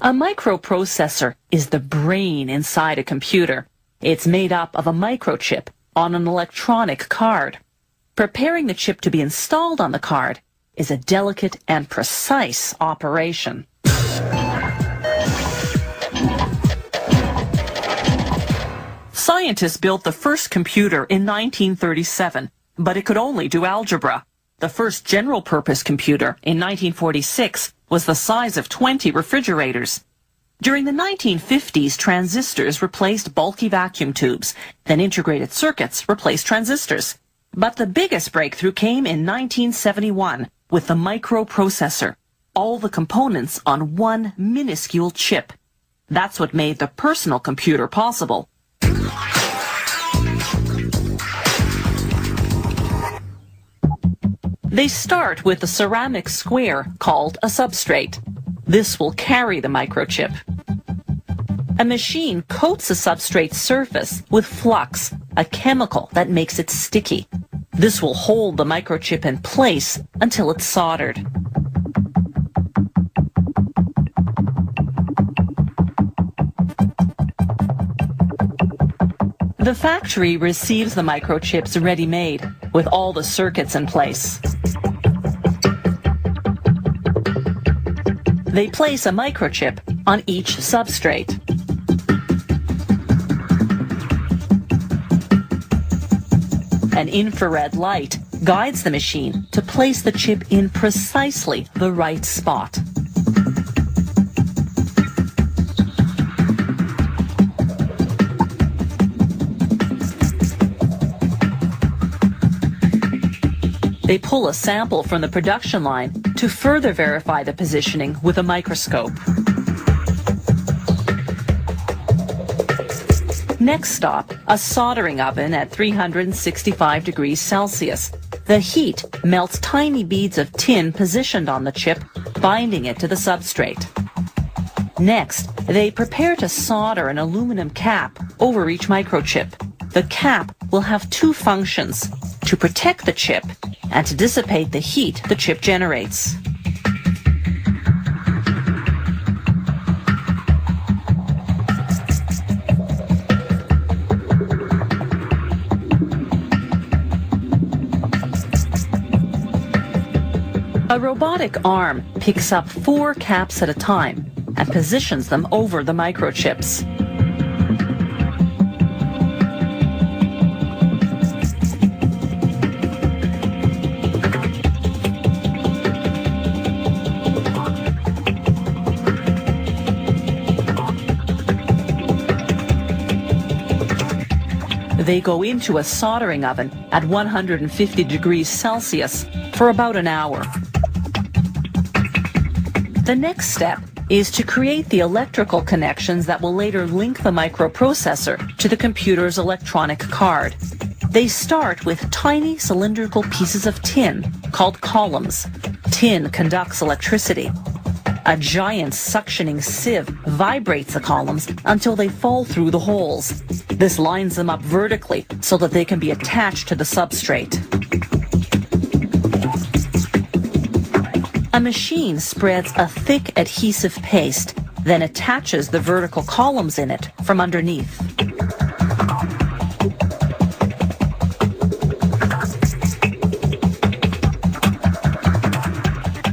A microprocessor is the brain inside a computer. It's made up of a microchip on an electronic card. Preparing the chip to be installed on the card is a delicate and precise operation. Scientists built the first computer in 1937, but it could only do algebra. The first general-purpose computer in 1946 was the size of 20 refrigerators. During the 1950s, transistors replaced bulky vacuum tubes. Then integrated circuits replaced transistors. But the biggest breakthrough came in 1971 with the microprocessor. All the components on one minuscule chip. That's what made the personal computer possible. They start with a ceramic square called a substrate. This will carry the microchip. A machine coats the substrate surface with flux, a chemical that makes it sticky. This will hold the microchip in place until it's soldered. The factory receives the microchips ready-made, with all the circuits in place. They place a microchip on each substrate. An infrared light guides the machine to place the chip in precisely the right spot. They pull a sample from the production line to further verify the positioning with a microscope. Next stop, a soldering oven at 365 degrees Celsius. The heat melts tiny beads of tin positioned on the chip, binding it to the substrate. Next, they prepare to solder an aluminum cap over each microchip. The cap will have two functions: to protect the chip and to dissipate the heat the chip generates. A robotic arm picks up 4 caps at a time and positions them over the microchips. They go into a soldering oven at 150 degrees Celsius for about an hour. The next step is to create the electrical connections that will later link the microprocessor to the computer's electronic card. They start with tiny cylindrical pieces of tin called columns. Tin conducts electricity. A giant suctioning sieve vibrates the columns until they fall through the holes. This lines them up vertically so that they can be attached to the substrate. A machine spreads a thick adhesive paste, then attaches the vertical columns in it from underneath.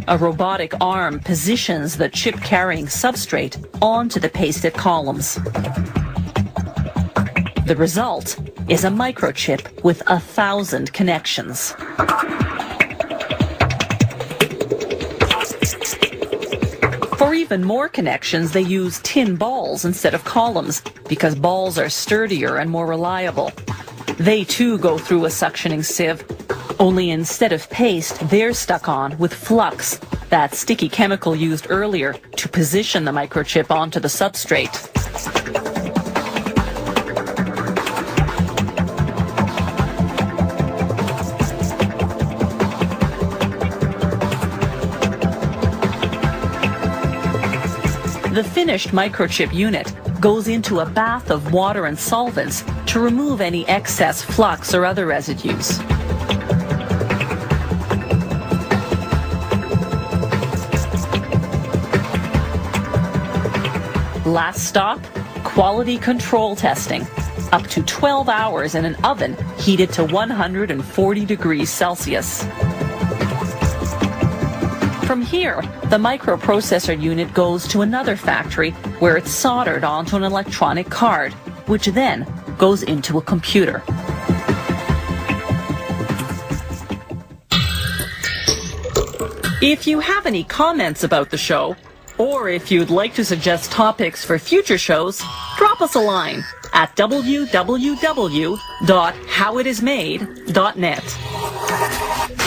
A robotic arm positions the chip-carrying substrate onto the pasted columns. The result is a microchip with 1,000 connections. For even more connections, they use tin balls instead of columns because balls are sturdier and more reliable. They too go through a suctioning sieve, only instead of paste, they're stuck on with flux, that sticky chemical used earlier to position the microchip onto the substrate. The finished microchip unit goes into a bath of water and solvents to remove any excess flux or other residues. Last stop, quality control testing. Up to 12 hours in an oven heated to 140 degrees Celsius. From here, the microprocessor unit goes to another factory where it's soldered onto an electronic card, which then goes into a computer. If you have any comments about the show, or if you'd like to suggest topics for future shows, drop us a line at www.howitismade.net.